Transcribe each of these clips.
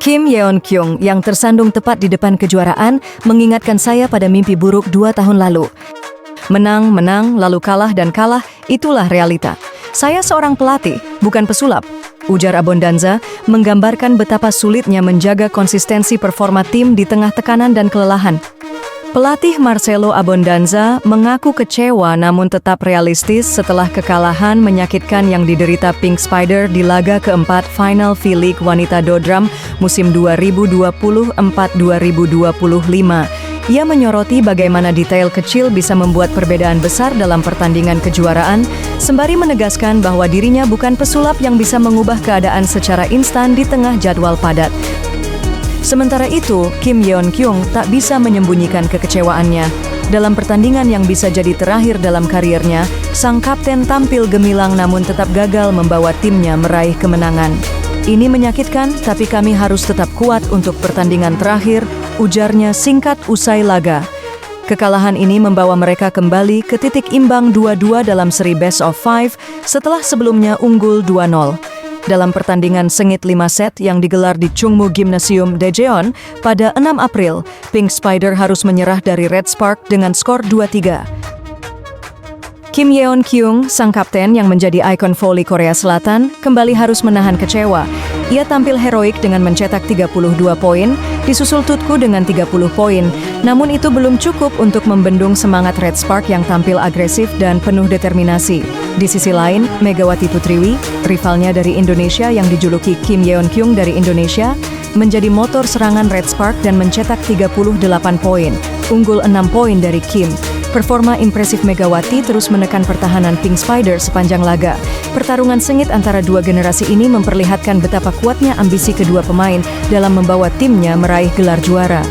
Kim Yeon-kyung yang tersandung tepat di depan kejuaraan mengingatkan saya pada mimpi buruk 2 tahun lalu. Menang, lalu kalah dan kalah, itulah realita. Saya seorang pelatih, bukan pesulap, ujar Abondanza, menggambarkan betapa sulitnya menjaga konsistensi performa tim di tengah tekanan dan kelelahan. Pelatih Marcelo Abondanza mengaku kecewa namun tetap realistis setelah kekalahan menyakitkan yang diderita Pink Spider di laga keempat Final V-League Wanita Dodram musim 2024-2025. Ia menyoroti bagaimana detail kecil bisa membuat perbedaan besar dalam pertandingan kejuaraan, sembari menegaskan bahwa dirinya bukan pesulap yang bisa mengubah keadaan secara instan di tengah jadwal padat. Sementara itu, Kim Yeon-kyung tak bisa menyembunyikan kekecewaannya. Dalam pertandingan yang bisa jadi terakhir dalam karirnya, sang kapten tampil gemilang namun tetap gagal membawa timnya meraih kemenangan. Ini menyakitkan, tapi kami harus tetap kuat untuk pertandingan terakhir, ujarnya singkat usai laga. Kekalahan ini membawa mereka kembali ke titik imbang 2-2 dalam seri Best of 5 setelah sebelumnya unggul 2-0. Dalam pertandingan sengit 5 set yang digelar di Chungmu Gymnasium Daejeon pada 6 April, Pink Spider harus menyerah dari Red Spark dengan skor 2-3. Kim Yeon-kyung, sang kapten yang menjadi ikon voli Korea Selatan, kembali harus menahan kecewa. Ia tampil heroik dengan mencetak 32 poin, disusul Tutku dengan 30 poin. Namun itu belum cukup untuk membendung semangat Red Spark yang tampil agresif dan penuh determinasi. Di sisi lain, Megawati Putriwi, rivalnya dari Indonesia yang dijuluki Kim Yeon-kyung dari Indonesia, menjadi motor serangan Red Spark dan mencetak 38 poin, unggul 6 poin dari Kim. Performa impresif Megawati terus menekan pertahanan Pink Spider sepanjang laga. Pertarungan sengit antara dua generasi ini memperlihatkan betapa kuatnya ambisi kedua pemain dalam membawa timnya meraih gelar juara.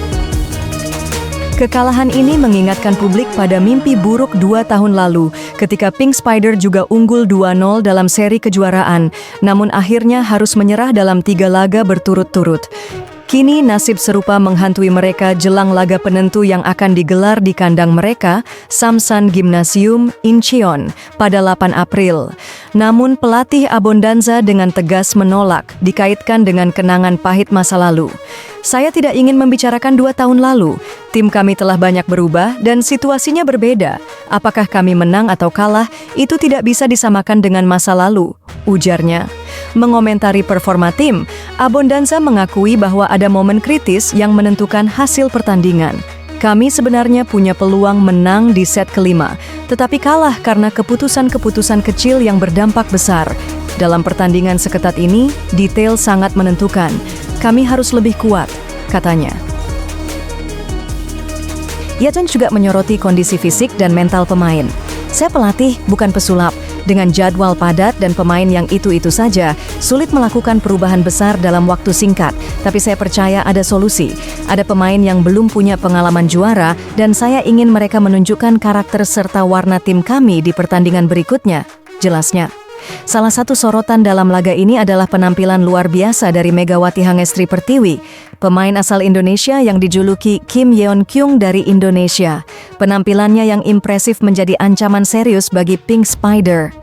Kekalahan ini mengingatkan publik pada mimpi buruk 2 tahun lalu ketika Pink Spider juga unggul 2-0 dalam seri kejuaraan, namun akhirnya harus menyerah dalam 3 laga berturut-turut. Kini nasib serupa menghantui mereka jelang laga penentu yang akan digelar di kandang mereka, Samsan Gymnasium Incheon, pada 8 April. Namun pelatih Abondanza dengan tegas menolak dikaitkan dengan kenangan pahit masa lalu. Saya tidak ingin membicarakan 2 tahun lalu. Tim kami telah banyak berubah dan situasinya berbeda. Apakah kami menang atau kalah, itu tidak bisa disamakan dengan masa lalu, ujarnya. Mengomentari performa tim, Abondanza mengakui bahwa ada momen kritis yang menentukan hasil pertandingan. Kami sebenarnya punya peluang menang di set kelima, tetapi kalah karena keputusan-keputusan kecil yang berdampak besar. Dalam pertandingan seketat ini, detail sangat menentukan. Kami harus lebih kuat, katanya. Ia juga menyoroti kondisi fisik dan mental pemain. Saya pelatih, bukan pesulap. Dengan jadwal padat dan pemain yang itu-itu saja, sulit melakukan perubahan besar dalam waktu singkat. Tapi saya percaya ada solusi. Ada pemain yang belum punya pengalaman juara dan saya ingin mereka menunjukkan karakter serta warna tim kami di pertandingan berikutnya, jelasnya. Salah satu sorotan dalam laga ini adalah penampilan luar biasa dari Megawati Hangestri Pertiwi, pemain asal Indonesia yang dijuluki Kim Yeon-kyung dari Indonesia. Penampilannya yang impresif menjadi ancaman serius bagi Pink Spider.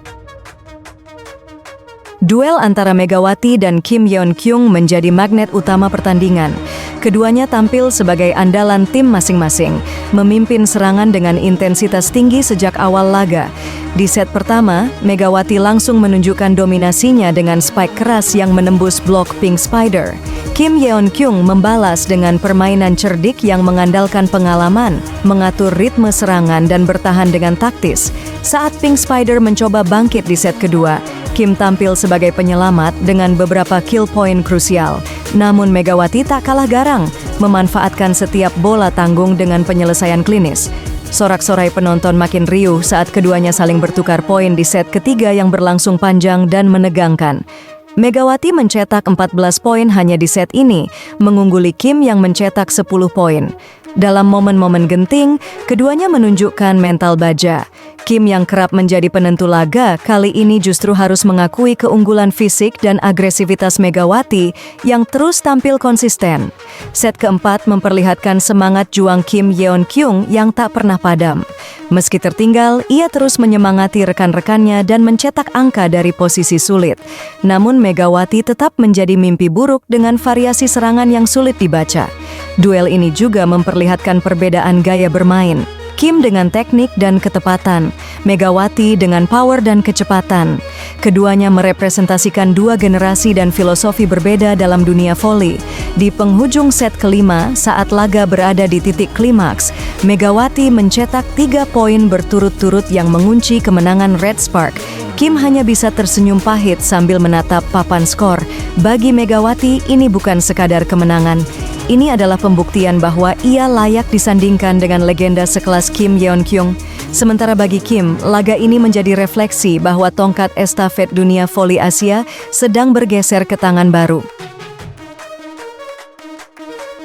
Duel antara Megawati dan Kim Yeon-kyung menjadi magnet utama pertandingan. Keduanya tampil sebagai andalan tim masing-masing, memimpin serangan dengan intensitas tinggi sejak awal laga. Di set pertama, Megawati langsung menunjukkan dominasinya dengan spike keras yang menembus blok Pink Spider. Kim Yeon-kyung membalas dengan permainan cerdik yang mengandalkan pengalaman, mengatur ritme serangan dan bertahan dengan taktis. Saat Pink Spider mencoba bangkit di set kedua, Kim tampil sebagai penyelamat dengan beberapa kill point krusial. Namun Megawati tak kalah garang, memanfaatkan setiap bola tanggung dengan penyelesaian klinis. Sorak-sorai penonton makin riuh saat keduanya saling bertukar poin di set ketiga yang berlangsung panjang dan menegangkan. Megawati mencetak 14 poin hanya di set ini, mengungguli Kim yang mencetak 10 poin. Dalam momen-momen genting, keduanya menunjukkan mental baja. Kim yang kerap menjadi penentu laga kali ini justru harus mengakui keunggulan fisik dan agresivitas Megawati yang terus tampil konsisten. Set keempat memperlihatkan semangat juang Kim Yeon Kyung yang tak pernah padam. Meski tertinggal, ia terus menyemangati rekan-rekannya dan mencetak angka dari posisi sulit. Namun Megawati tetap menjadi mimpi buruk dengan variasi serangan yang sulit dibaca. Duel ini juga memperlihatkan perbedaan gaya bermain. Kim dengan teknik dan ketepatan, Megawati dengan power dan kecepatan. Keduanya merepresentasikan dua generasi dan filosofi berbeda dalam dunia voli. Di penghujung set kelima, saat laga berada di titik klimaks, Megawati mencetak 3 poin berturut-turut yang mengunci kemenangan Red Spark. Kim hanya bisa tersenyum pahit sambil menatap papan skor. Bagi Megawati, ini bukan sekadar kemenangan. Ini adalah pembuktian bahwa ia layak disandingkan dengan legenda sekelas Kim Yeon Kyung. Sementara bagi Kim, laga ini menjadi refleksi bahwa tongkat estafet dunia voli Asia sedang bergeser ke tangan baru.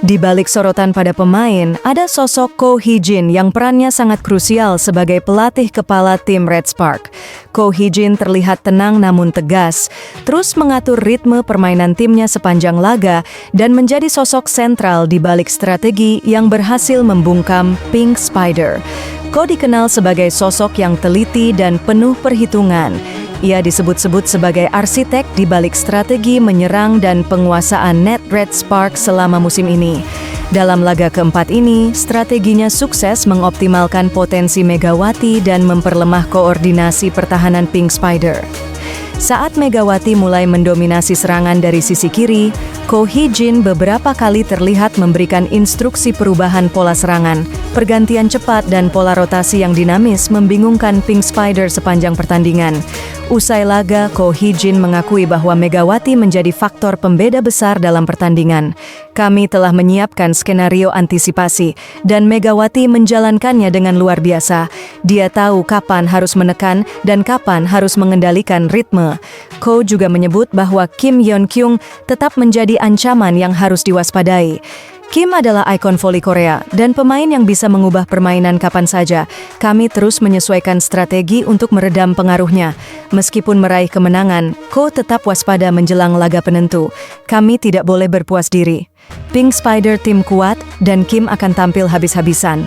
Di balik sorotan pada pemain, ada sosok Ko Hee-jin yang perannya sangat krusial sebagai pelatih kepala tim Red Spark. Ko Hee-jin terlihat tenang namun tegas, terus mengatur ritme permainan timnya sepanjang laga dan menjadi sosok sentral di balik strategi yang berhasil membungkam Pink Spider. Ko dikenal sebagai sosok yang teliti dan penuh perhitungan. Ia disebut-sebut sebagai arsitek di balik strategi menyerang dan penguasaan net Red Spark selama musim ini. Dalam laga keempat ini, strateginya sukses mengoptimalkan potensi Megawati dan memperlemah koordinasi pertahanan Pink Spider. Saat Megawati mulai mendominasi serangan dari sisi kiri, Ko Hee-jin beberapa kali terlihat memberikan instruksi perubahan pola serangan. Pergantian cepat dan pola rotasi yang dinamis membingungkan Pink Spider sepanjang pertandingan. Usai laga, Ko Hee-jin mengakui bahwa Megawati menjadi faktor pembeda besar dalam pertandingan. Kami telah menyiapkan skenario antisipasi, dan Megawati menjalankannya dengan luar biasa. Dia tahu kapan harus menekan dan kapan harus mengendalikan ritme. Ko juga menyebut bahwa Kim Yeon Kyung tetap menjadi ancaman yang harus diwaspadai. Kim adalah ikon voli Korea dan pemain yang bisa mengubah permainan kapan saja. Kami terus menyesuaikan strategi untuk meredam pengaruhnya. Meskipun meraih kemenangan, Ko tetap waspada menjelang laga penentu. Kami tidak boleh berpuas diri. Pink Spider tim kuat dan Kim akan tampil habis-habisan.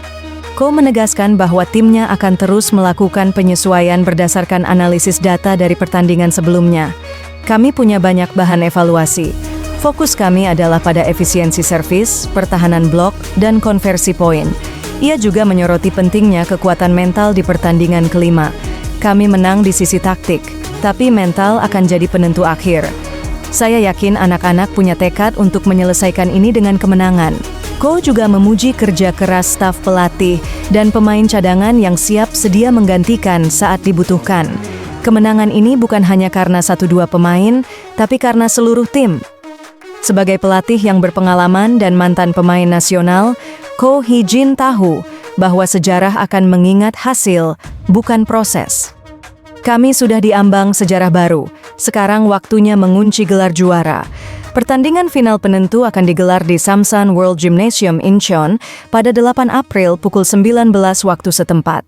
Ko menegaskan bahwa timnya akan terus melakukan penyesuaian berdasarkan analisis data dari pertandingan sebelumnya. Kami punya banyak bahan evaluasi. Fokus kami adalah pada efisiensi servis, pertahanan blok, dan konversi poin. Ia juga menyoroti pentingnya kekuatan mental di pertandingan kelima. Kami menang di sisi taktik, tapi mental akan jadi penentu akhir. Saya yakin anak-anak punya tekad untuk menyelesaikan ini dengan kemenangan. Ko juga memuji kerja keras staf pelatih dan pemain cadangan yang siap sedia menggantikan saat dibutuhkan. Kemenangan ini bukan hanya karena 1-2 pemain, tapi karena seluruh tim. Sebagai pelatih yang berpengalaman dan mantan pemain nasional, Ko Hee-jin tahu bahwa sejarah akan mengingat hasil, bukan proses. Kami sudah diambang sejarah baru, sekarang waktunya mengunci gelar juara. Pertandingan final penentu akan digelar di Samsan World Gymnasium Incheon pada 8 April pukul 19 waktu setempat.